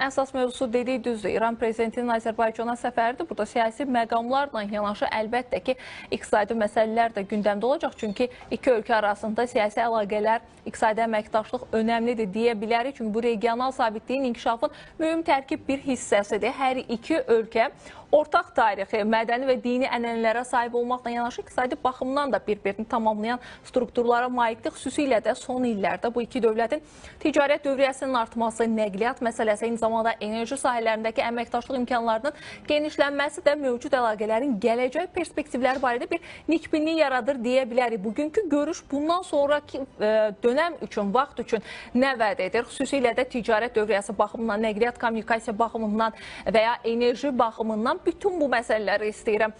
əsas mövzusu dedik düzdür. İran prezidentinin Azərbaycana səfəridir. Burada siyasi məqamlarla yanaşı əlbəttə ki, iqtisadi məsələlər də gündəmdə olacaq. Çünki iki ölkə arasında siyasi əlaqələr, iqtisadi əməkdaşlıq önəmlidir deyə bilərik. Çünki bu regional sabitliyin, inkişafın mühüm tərkib bir hissəsidir. Hər iki ölkə ortaq tarixi, mədəni və dini ənənələrə sahib olmaqla yanaşı iqtisadi baxımdan da bir-birini tamamlayan strukturlara malikdir. Xüsusilə də son illərdə bu iki dövlətin ticarət dövriyyəsinin artması, nəqliyyat məsələsi, eyni zamanda enerji sahələrindəki əməkdaşlıq imkanlarının genişlənməsi də mövcud əlaqələrin gələcək perspektivləri barədə bir nikbinlik yaradır deyə bilərik. Bugünkü görüş bundan sonraki dönəm üçün, vaxt üçün nə vəd edir? Xüsusilə də ticarət dövriyyəsi baxımından, nəqliyyat kommunikasiya baxımından və ya enerji baxımından bütün bu məsələləri istəyirəm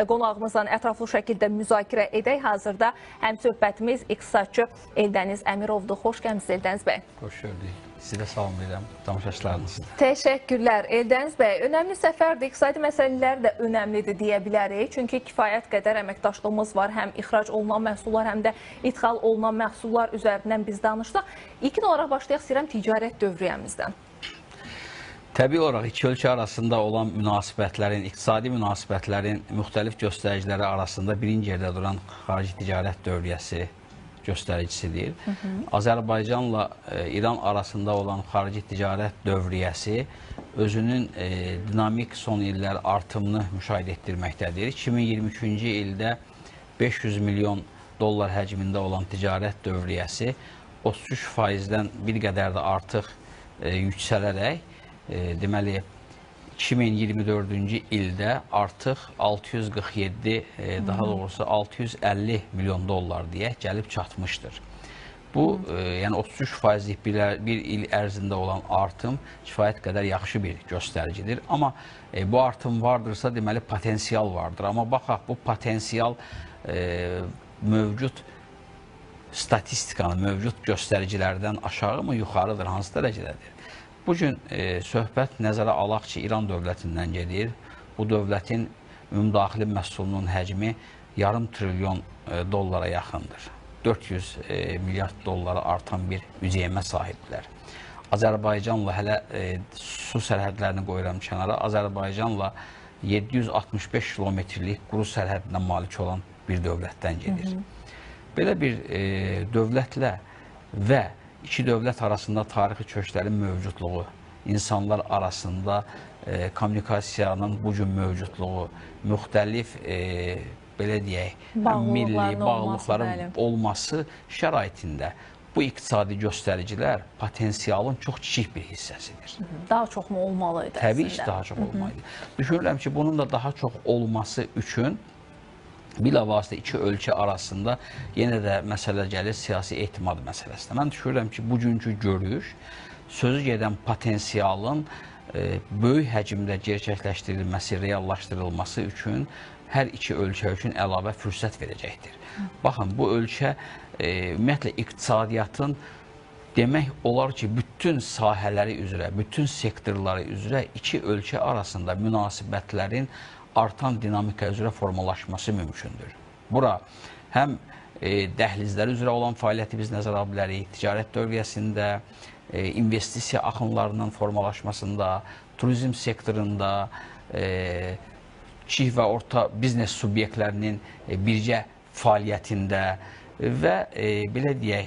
qonağımızdan ətraflı şəkildə müzakirə edək. Hazırda həm söhbətimiz iqtisadçı Eldəniz Əmirovdur. Xoş gəlmisiniz Eldəniz bəy. Xoş gördük. Sizi də salamlayıram, tamaşaçılarınızı. Təşəkkürlər Eldəniz bəy. Önəmli səfərdir, iqtisadi məsələlər də önəmlidir deyə bilərik. Çünki kifayət qədər əməkdaşlığımız var. Həm ixrac olunan məhsullar, həm də idxal olunan məhsullar üzərindən biz danışdıq. İlkin olaraq başlayaq istəyirəm ticarət dövriyyəmizdən. Təbii olaraq iki ölkə arasında olan münasibətlərin, iqtisadi münasibətlərin müxtəlif göstəriciləri arasında birinci yerdə duran xarici ticarət dövriyyəsi göstəricisidir. Azərbaycanla İran arasında olan xarici ticarət dövriyyəsi özünün dinamik son illər artımını müşahidə etdirməkdədir. 2023-cü ildə 500 milyon dollar həcmində olan ticarət dövriyyəsi 33%-dən bir qədər də artıq yüksələrək deməli 2024-cü ildə artıq 647, daha doğrusu 650 milyon dollar deyə gəlib çatmışdır. Bu, yəni 33%lik bir il ərzində olan artım kifayət qədər yaxşı bir göstəricidir. Amma bu artım vardırsa, deməli potensial vardır. Amma baxaq, bu potensial mövcud statistikanın, mövcud göstəricilərdən aşağı mı, yuxarıdır, hansı dərəcədədir? Bugün söhbət nəzərə alaq ki, İran dövlətindən gedir. Bu dövlətin ümumdaxili məhsulunun həcmi yarım trilyon dollara yaxındır. 400 milyard dollara artan bir mücəyimə sahibdirlər. Azərbaycanla hələ su sərhədlərini qoyuram kənara. Azərbaycanla 765 kilometrlik quru sərhədinə malik olan bir dövlətdən gedir. Belə bir dövlətlə və İki dövlət arasında tarixi köklərin mövcudluğu, insanlar arasında kommunikasiyanın bu gün mövcudluğu, müxtəlif, belə deyək, milli bağlılıqların olması şəraitində bu iqtisadi göstəricilər potensialın çox kiçik bir hissəsidir. Daha çox mu olmalıydı əslində? Təbii ki, daha çox olmalıydı. Düşünürəm ki, bunun da daha çox olması üçün bilavasitə iki ölkə arasında yenə də məsələ gəlir siyasi etimad məsələsinə. Mən düşünürəm ki, bugünkü görüş sözü gedən potensialın böyük həcmdə gerçəkləşdirilməsi, reallaşdırılması üçün hər iki ölkə üçün əlavə fürsət verəcəkdir. Baxın, bu ölkə ümumiyyətlə iqtisadiyyatın demək olar ki, bütün sahələri üzrə, bütün sektorları üzrə iki ölkə arasında münasibətlərin artan dinamika üzrə formalaşması mümkündür. Bura həm dəhlizlər üzrə olan fəaliyyəti biz nəzərə ala bilərik, ticarət dövriyyəsində, investisiya axınlarının formalaşmasında, turizm sektorunda, kiçik və orta biznes subyektlərinin birgə fəaliyyətində və belə deyək,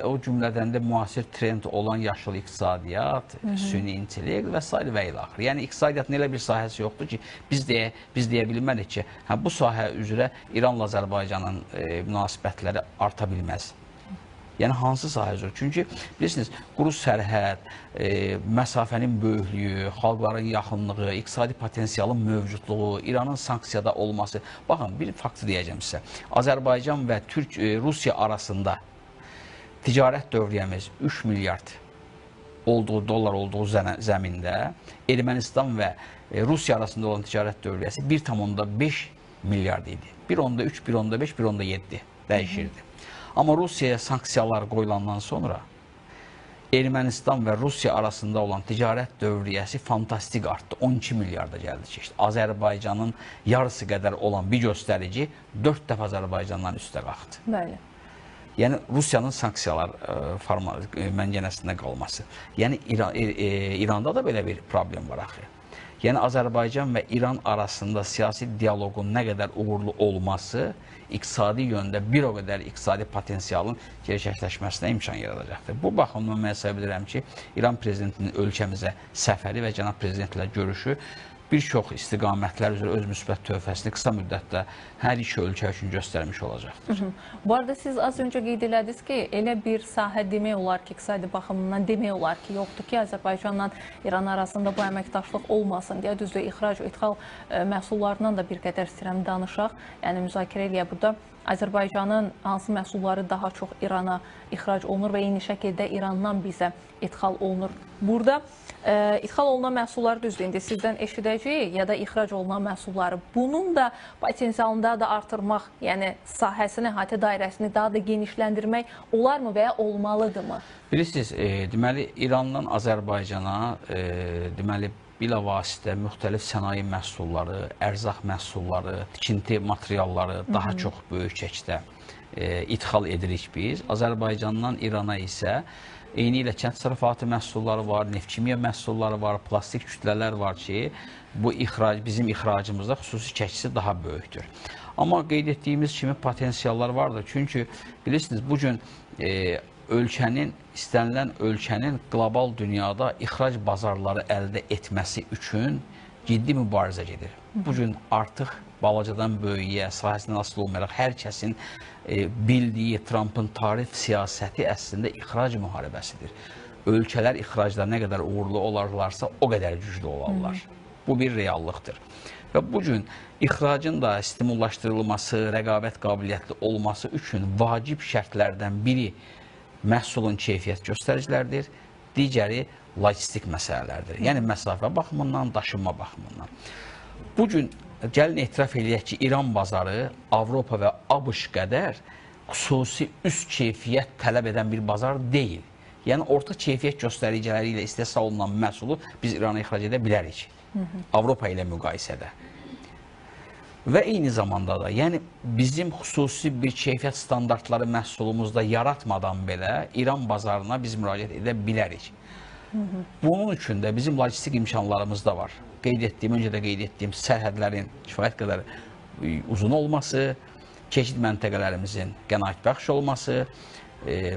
o cümlədən də müasir trend olan yaşıl iqtisadiyyat, süni intellekt və s. və ilə axır. Yəni, iqtisadiyyatın elə bir sahəsi yoxdur ki, biz deyə bilmərik ki, bu sahə üzrə İranla Azərbaycanın münasibətləri arta bilməz. Yəni, hansı sahə üzrə? Çünki, bilirsiniz, quru sərhəd, məsafənin böyüklüyü, xalqların yaxınlığı, iqtisadi potensialın mövcudluğu, İranın sanksiyada olması. Baxın, bir faktı deyəcəm sizə. Azərbaycan və Rusiya arasında ticarət dövriyyəmiz 3 milyard dollar olduğu zəmində, Ermənistan və Rusiya arasında olan ticarət dövriyyəsi 1,5 milyard idi. 1,3, 1,5, 1,7 dəyişirdi. Amma Rusiyaya sanksiyalar qoyulandan sonra Ermənistan və Rusiya arasında olan ticarət dövriyyəsi fantastik artdı. 12 milyarda gəldi keçdi. Azərbaycanın yarısı qədər olan bir göstərici 4 dəfə Azərbaycandan üstə qalxdı. Bəli. Yəni Rusiyanın sanksiyalar məncənəsində qalması. Yəni İranda da belə bir problem var axı. Yəni Azərbaycan və İran arasında siyasi dialoqun nə qədər uğurlu olması iqtisadi yöndə bir o qədər iqtisadi potensialın gerçəkləşməsinə imkan yaradacaqdır. Bu baxımdan mən hesab edirəm ki, İran prezidentinin ölkəmizə səfəri və cənab prezidentlə görüşü bir çox istiqamətlər üzrə öz müsbət töhfəsini qısa müddətdə hər iki ölkə üçün göstərmiş olacaqdır. Bu arada siz az öncə qeyd elədiniz ki, elə bir sahə demək olar ki, iqtisadi baxımından demək olar ki, yoxdur ki, Azərbaycanla İran arasında bu əməkdaşlıq olmasın deyə, düzdür, ixrac və ixal məhsullarından da bir qədər istəyirəm danışaq, yəni müzakirə eləyək burada. Azərbaycanın hansı məhsulları daha çox İrana ixrac olunur və eyni şəkildə İrandan bizə ixal olunur. Burada ixal olunan məhsulları düzdür, indi sizdən eşidəcəyik ya da ixrac olunan məhsulları. Bunun da potensialını daha da artırmaq, yəni sahəsini, əhatə dairəsini daha da genişləndirmək olarmı və ya olmalıdırmı? Bilirsiniz, deməli İrandan Azərbaycana deməli bilavasitə müxtəlif sənaye məhsulları, ərzaq məhsulları, tikinti materialları daha çox böyük çəkdə ixal edirik biz. Azərbaycandan İrana isə eyni ilə kənd təsərrüfatı məhsulları var, neft-kimya məhsulları var, plastik kütlələr var ki, bu bizim ixracımızda xüsusi çəkisi daha böyükdür. Amma qeyd etdiyimiz kimi potensiallar vardır. Çünki bilirsiniz, bu gün istənilən ölkənin qlobal dünyada ixrac bazarları əldə etməsi üçün ciddi mübarizə gedir. Bu gün artıq balacadan böyüyə, sahəsindən asılı olmayaraq hər kəsin bildiyi Trumpın tarif siyasəti əslində ixrac müharibəsidir. Ölkələr ixracda nə qədər uğurlu olarlarsa, o qədər güclü olarlar. Bu bir reallıqdır. Və bu gün ixracın da stimullaşdırılması, rəqabət qabiliyyətli olması üçün vacib şərtlərdən biri məhsulun keyfiyyət göstəriciləridir, digəri logistik məsələlərdir. Yəni, məsafə baxımından, daşınma baxımından. Bugün gəlin etiraf edək ki, İran bazarı Avropa və ABŞ qədər xüsusi üst keyfiyyət tələb edən bir bazar deyil. Yəni, orta keyfiyyət göstəriciləri ilə istehsal olunan məhsulu biz İrana ixrac edə bilərik, Avropa ilə müqayisədə. Və eyni zamanda da, yəni bizim xüsusi bir keyfiyyət standartları məhsulumuzda yaratmadan belə İran bazarına biz müraciət edə bilərik. Bunun üçün də bizim logistik imkanlarımız da var. Öncə də qeyd etdiyim sərhədlərin kifayət qədər uzun olması, keçid məntəqələrimizin qənaətbəxş olması,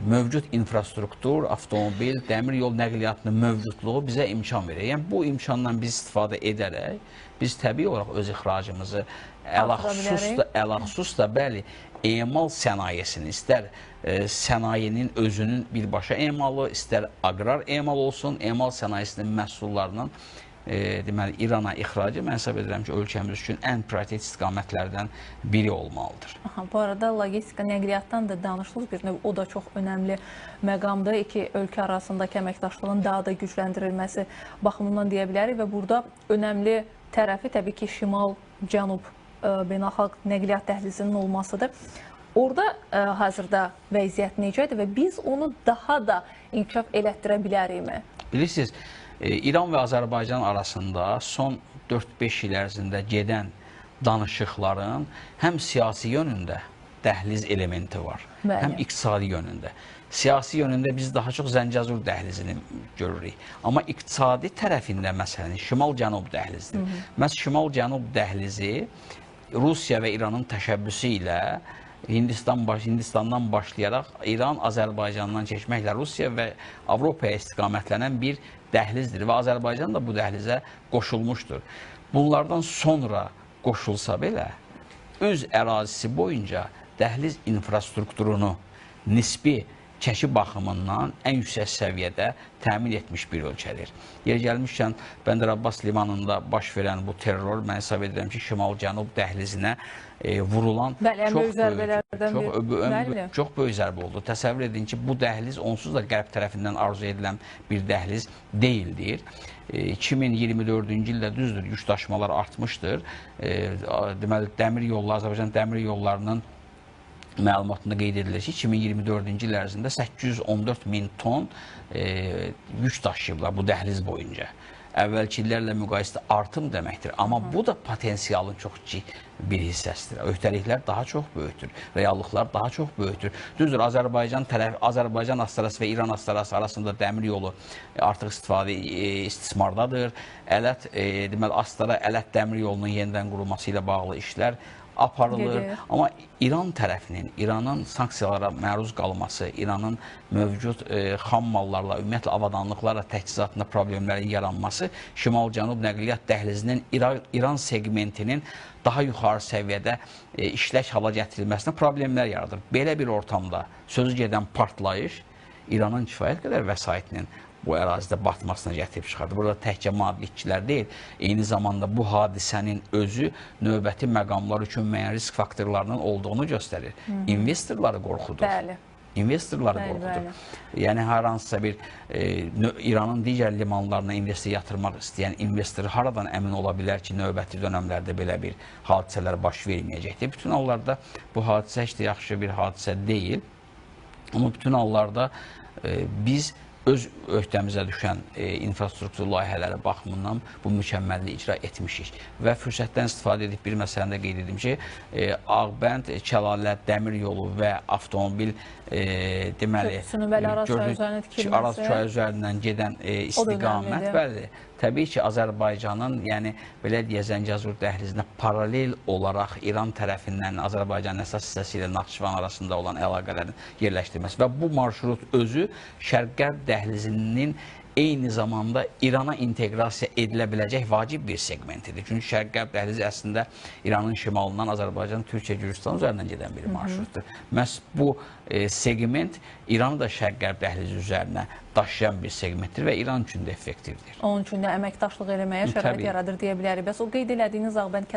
mövcud infrastruktur, avtomobil, dəmir yol nəqliyyatının mövcudluğu bizə imkan verir. Yəni, bu imkandan biz istifadə edərək, biz təbii olaraq öz ixracımızı ələxüsus da, bəli, emal sənayesini, istər sənayenin özünün birbaşa emalı, istər aqrar emal olsun, emal sənayesinin məhsullarının deməli, İrana ixracı, mən hesab edirəm ki, ölkəmiz üçün ən prioritet istiqamətlərdən biri olmalıdır. Bu arada logistika, nəqliyyatdan da danışılır bir növ, o da çox önəmli məqamdır. İki ölkə arasındakı əməkdaşlığın daha da gücləndirilməsi baxımından deyə bilərik və burada önəmli tərəfi təbii ki, şimal-cənub beynəlxalq nəqliyyat dəhlizinin olmasıdır. Orada hazırda vəziyyət necədir və biz onu daha da inkişaf elətdirə bilərikmi? Bilirsiniz, İran və Azərbaycan arasında son 4-5 il ərzində gedən danışıqların həm siyasi yönündə dəhliz elementi var, həm iqtisadi yönündə. Siyasi yönündə biz daha çox Zəngəzur dəhlizini görürük. Amma iqtisadi tərəfində məsələnin şimal-cənub dəhlizidir. Məhz şimal-cənub dəhlizi Rusiya və İranın təşəbbüsü ilə Hindistandan başlayaraq İran, Azərbaycandan keçməklə Rusiya və Avropaya istiqamətlənən bir dəhlizdir və Azərbaycan da bu dəhlizə qoşulmuşdur. Bunlardan sonra qoşulsa belə, öz ərazisi boyunca dəhliz infrastrukturunu nisbi çəki baxımından ən yüksək səviyyədə təmin etmiş bir ölkədir. Yer gəlmişkən, Bəndər Abbas limanında baş verən bu terror, mən hesab edirəm ki, şimal-cənub dəhlizinə vurulan çox böyük zərbə oldu. Təsəvvür edin ki, bu dəhliz onsuz da qərb tərəfindən arzu edilən bir dəhliz deyildir. 2024-cü ildə düzdür, yükdaşımalar artmışdır. Deməli, dəmir yolları, Azərbaycan dəmir yollarının məlumatında qeyd edilir ki, 2024-cü il ərzində 814 min ton yük daşıyıblar bu dəhliz boyunca. əvvəlki illərlə müqayisədə artım deməkdir. Amma bu da potensialın çox bir hissəsidir. Öhdəliklər daha çox böyükdür, reallıqlar daha çox böyükdür. Düzdür, Azərbaycan astarası və İran astarası arasında dəmir yolu artıq istismardadır. Deməli, Astara Ələt dəmir yolunun yenidən qurulması ilə bağlı işlər aparılır. Amma İran tərəfinin, İranın sanksiyalara məruz qalması, İranın mövcud xam mallarla, ümumiyyətlə avadanlıqlarla təchizatında problemlərin yaranması şimal-cənub nəqliyyat dəhlizinin İran segmentinin daha yuxarı səviyyədə işlək hala gətirilməsinə problemlər yaradır. Belə bir ortamda sözü gedən partlayış İranın kifayət qədər vəsaitinin bu ərazidə batmasına gətirib çıxardı. Burada təkcə maddilikçilər deyil, eyni zamanda bu hadisənin özü növbəti məqamlar üçün müəyyən risk faktorlarının olduğunu göstərir. İnvestorları qorxudur. Bəli. İnvestorları qorxudur. Yəni, hər hansısa bir İranın digər limanlarına investisiya yatırmaq istəyən investor haradan əmin ola bilər ki, növbəti dönəmlərdə belə bir hadisələr baş verməyəcəkdir. Bütün hallarda bu hadisə heç də yaxşı bir hadisə deyil. Amma bütün hallarda biz öz öhdəmizə düşən infrastruktur layihələri baxımından bu mükəmməlliyi icra etmişik. Və fürsətdən istifadə edib bir məsələni də qeyd edim ki, Ağbənd, Kəlalət, dəmir yolu və avtomobil deməli, Araz çayı üzərindən gedən istiqamət, bəli, təbii ki, Azərbaycanın, yəni belə deyə Zəngəzur dəhlizinə paralel olaraq İran tərəfindən Azərbaycanın əsas hissəsi ilə Naxçıvan arasında olan əlaqələrin yerləşdirilməsi və bu marşrut özü Şərq-Qərb dəhlizinin eyni zamanda İrana inteqrasiya edilə biləcək vacib bir segmentidir. Çünki Şərq-Qərb dəhlizi əslində İranın şimalından Azərbaycan, Türkiyə, Gürcistan üzərindən gedən bir marşrutdur. Məhz bu segment İranı da Şərq-Qərb dəhlizi üzərinə daşıyan bir segmentdir və İran üçün də effektivdir. Onun üçün də əməkdaşlıq eləməyə şərait yaradır deyə bilərik. Bəs o qeyd elədiyiniz Ağbənd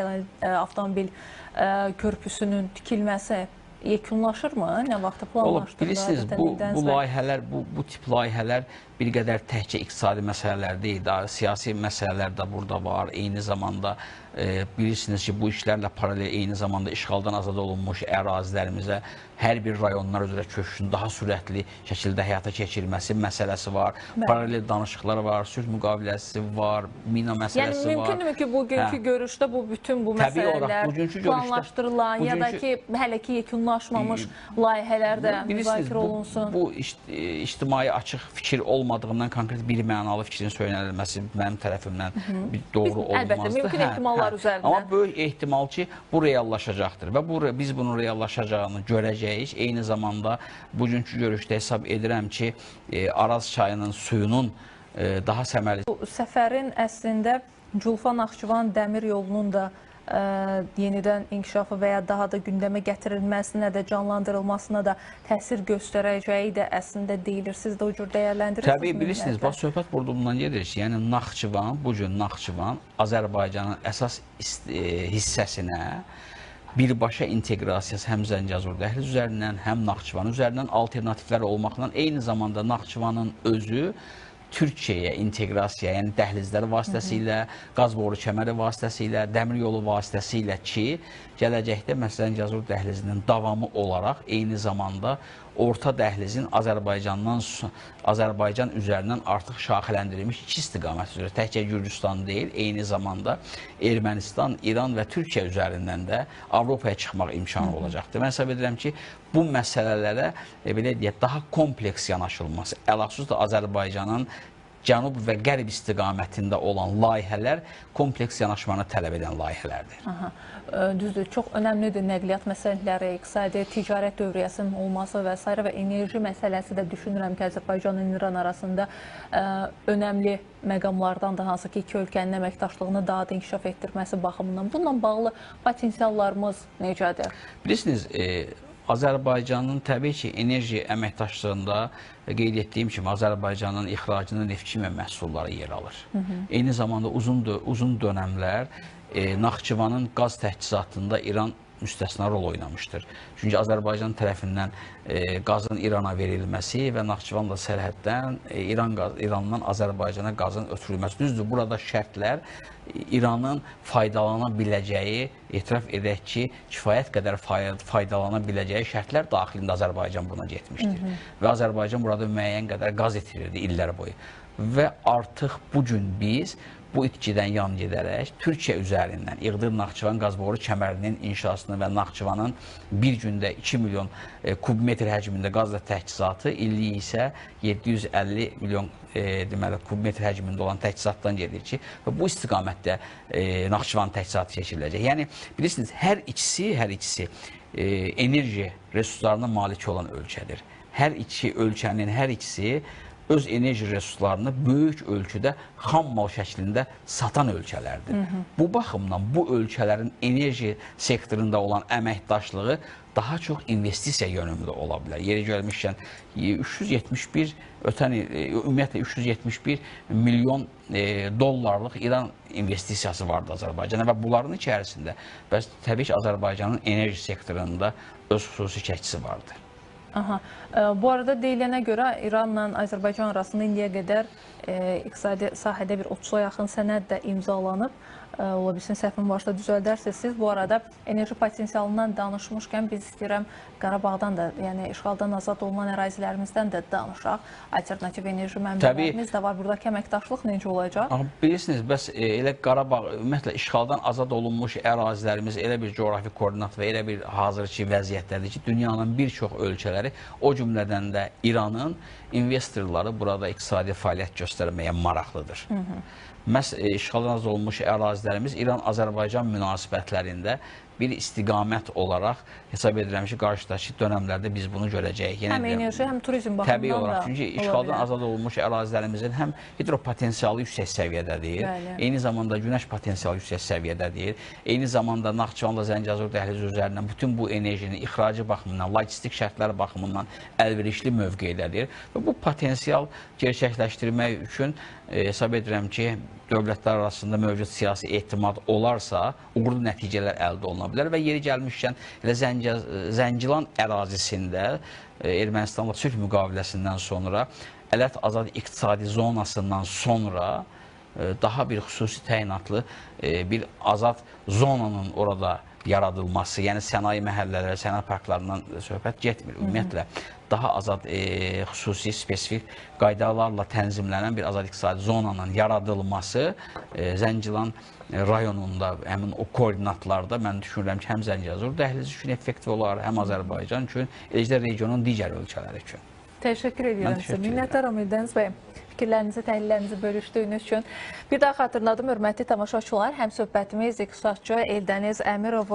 avtomobil körpüsünün tikilməsi yekunlaşırmı? Nə vaxtda planlaşdırılır? Bilirsiniz, bu layihələr, bu tip layihələr bir qədər təkcə iqtisadi məsələlər deyil, siyasi məsələlər də burada var. Eyni zamanda bilirsiniz ki, bu işlərlə paralel eyni zamanda işğaldan azad olunmuş ərazilərimizə hər bir rayonlar üzrə köçüşün daha sürətli şəkildə həyata keçirilməsi məsələsi var. Paralel danışıqlar var, sülh müqaviləsi var, mina məsələsi var. Yəni, mümkündürmü ki, bugünkü görüşdə bütün bu məsələlər planlaşdırılan ya da ki, hələ ki yekunlaşmamış layihələr də müzakirə olunsun? Bu ictimai açıq fikir olmadığından konkret bir mənalı fikrin söylənilməsi mənim tərəfimdən doğru olmazdı. Əlbəttə, mümkün ehtimallar üzərindən. Amma böyük ehtimal ki, bu reallaşacaqdır və biz bunun reallaşacağını görəcəyik. Eyni zamanda bugünkü görüşdə hesab edirəm ki, Araz çayının suyunun daha səmərli... Səfərin əslində Culfa-Naxçıvan dəmir yolunun da yenidən inkişafı və ya daha da gündəmə gətirilməsinə də, canlandırılmasına da təsir göstərəcəyi də əslində deyilir. Siz də o cür dəyərləndirirsiniz? Təbii, bilirsiniz, söhbət burada bundan gedir ki, yəni Naxçıvan, bugün Naxçıvan Azərbaycanın əsas hissəsinə birbaşa inteqrasiyası həm Zəngəzur dəhliz üzərindən, həm Naxçıvan üzərindən alternativlər olmaqla eyni zamanda Naxçıvanın özü Türkiyəyə inteqrasiya, yəni dəhlizləri vasitəsilə, qaz boru kəməri vasitəsilə, dəmir yolu vasitəsilə ki, gələcəkdə məsələn Zəngəzur dəhlizinin davamı olaraq eyni zamanda orta dəhlizin Azərbaycan üzərindən artıq şaxələndirilmiş iki istiqamət üzrə, təkcə Gürcistan deyil, eyni zamanda Ermənistan, İran və Türkiyə üzərindən də Avropaya çıxmaq imkanı olacaqdır. Mən hesab edirəm ki, bu məsələlərə belə deyək, daha kompleks yanaşılması, əlaqsız da Azərbaycanın cənub və qərb istiqamətində olan layihələr kompleks yanaşmanı tələb edən layihələrdir. Düzdür, çox önəmlidir nəqliyyat məsələləri, iqtisadi, ticarət dövriyyəsinin olması və s. və enerji məsələsi də düşünürəm ki, Azərbaycanın İran arasında önəmli məqamlardan da hansı ki, iki ölkənin əməkdaşlığını daha da inkişaf etdirməsi baxımından. Bununla bağlı potensiallarımız necədir? Bilirsiniz, Azərbaycanın təbii ki, enerji əməkdaşlığında qeyd etdiyim kimi Azərbaycanın ixracında neft-kimya məhsulları yer alır. Eyni zamanda uzun dönəmlər Naxçıvanın qaz təchizatında İran müstəsna rol oynamışdır. Çünki Azərbaycan tərəfindən qazın İrana verilməsi və Naxçıvanla sərhəddən İrandan Azərbaycana qazın ötürülməsi. Düzdür, burada şərtlər İranın faydalana biləcəyi, etiraf edək ki, kifayət qədər faydalana biləcəyi şərtlər daxilində Azərbaycan buna getmişdir. Və Azərbaycan burada müəyyən qədər qaz itirirdi illər boyu. və artıq bugün biz bu itkidən yan gedərək Türkiyə üzərindən İğdır-Naxçıvan qazboru kəmərinin inşasını və Naxçıvanın bir gündə 2 milyon kubmetr həcmində qazla təchizatı, illik isə 750 milyon deməli kubmetr həcmində olan təchizatdan gedir ki, və bu istiqamətdə Naxçıvan təchizatı keçiriləcək. Yəni bilirsiniz, hər ikisi enerji resurslarına malik olan ölkədir. Hər iki ölkənin hər ikisi öz enerji resurslarını böyük ölçüdə xam mal şəklində satan ölkələrdir. Bu baxımdan bu ölkələrin enerji sektorunda olan əməkdaşlığı daha çox investisiya yönümlü ola bilər. Yeri gəlmişkən 371 ötən il ümumiyyətlə 371 milyon dollarlıq İran investisiyası vardı Azərbaycana və bunların içərisində bəs təbii ki, Azərbaycanın enerji sektorunda öz xüsusi çəkisi vardı. Aha. Bu arada deyilənə görə İranla Azərbaycan arasında indiyə qədər iqtisadi sahədə bir 30-a yaxın sənəd də imzalanıb. Ola bilsin, səhvim varsa düzəldərsiniz siz. Bu arada enerji potensialından danışmışkən biz istəyirəm Qarabağdan da, yəni işğaldan azad olunan ərazilərimizdən də danışaq. Alternativ enerji mənbələrimiz də var. Buradakı əməkdaşlıq necə olacaq? Bilirsiniz, bəs elə Qarabağ, ümumiyyətlə işğaldan azad olunmuş ərazilərimiz elə bir coğrafi koordinat və elə bir hazırki vəziyyətdədir ki, dünyanın bir çox ölkələri, o cümlədən də İranın investorları burada iqtisadi fəaliyyət göstərməyə maraqlıdır. Məhz işğaldan azad olunmuş ərazilərimiz İran-Azərbaycan münasibətlərində bir istiqamət olaraq hesab edirəm ki, qarşıdakı dönəmlərdə biz bunu görəcəyik. Həm enerji, həm turizm baxımından təbii olaraq. Çünki işğaldan azad olunmuş ərazilərimizin həm hidropotensialı yüksək səviyyədədir, eyni zamanda günəş potensialı yüksək səviyyədədir, eyni zamanda Naxçıvanla Zəngəzur dəhlizi üzərindən bütün bu enerjinin ixracı baxımından, logistik şərtlər baxımından əlverişli mövqeydədir və bu potensial gerçəkləşdirmək üçün hesab edirəm ki, dövlətlər arasında mövcud siyasi etimad olarsa, uğurlu nəticələr əldə oluna bilər və yeri gəlmişkən elə Zəngilan ərazisində Ermənistanla sülh müqaviləsindən sonra Ələt Azad İqtisadi Zonasından sonra daha bir xüsusi təyinatlı bir azad zonanın orada yaradılması, yəni sənaye məhəllələri, sənaye parklarından söhbət getmir. Ümumiyyətlə, daha azad xüsusi, spesifik qaydalarla tənzimlənən bir azad iqtisadi zonanın yaradılması Zəngilan rayonunda, həmin o koordinatlarda mən düşünürəm ki, həm Zəngəzur dəhlizi üçün effektiv olar, həm Azərbaycan üçün, eləcə regionun digər ölkələri üçün. Təşəkkür edirəm sizə. Minnətdaram İldəniz bəy. Fikirlərinizi, təhlillərinizi bölüşdüyünüz üçün. Bir daha xatırladım, hörmətli tamaşaçılar, həm söhbətimiz iqtisadçı Eldəniz Əmirov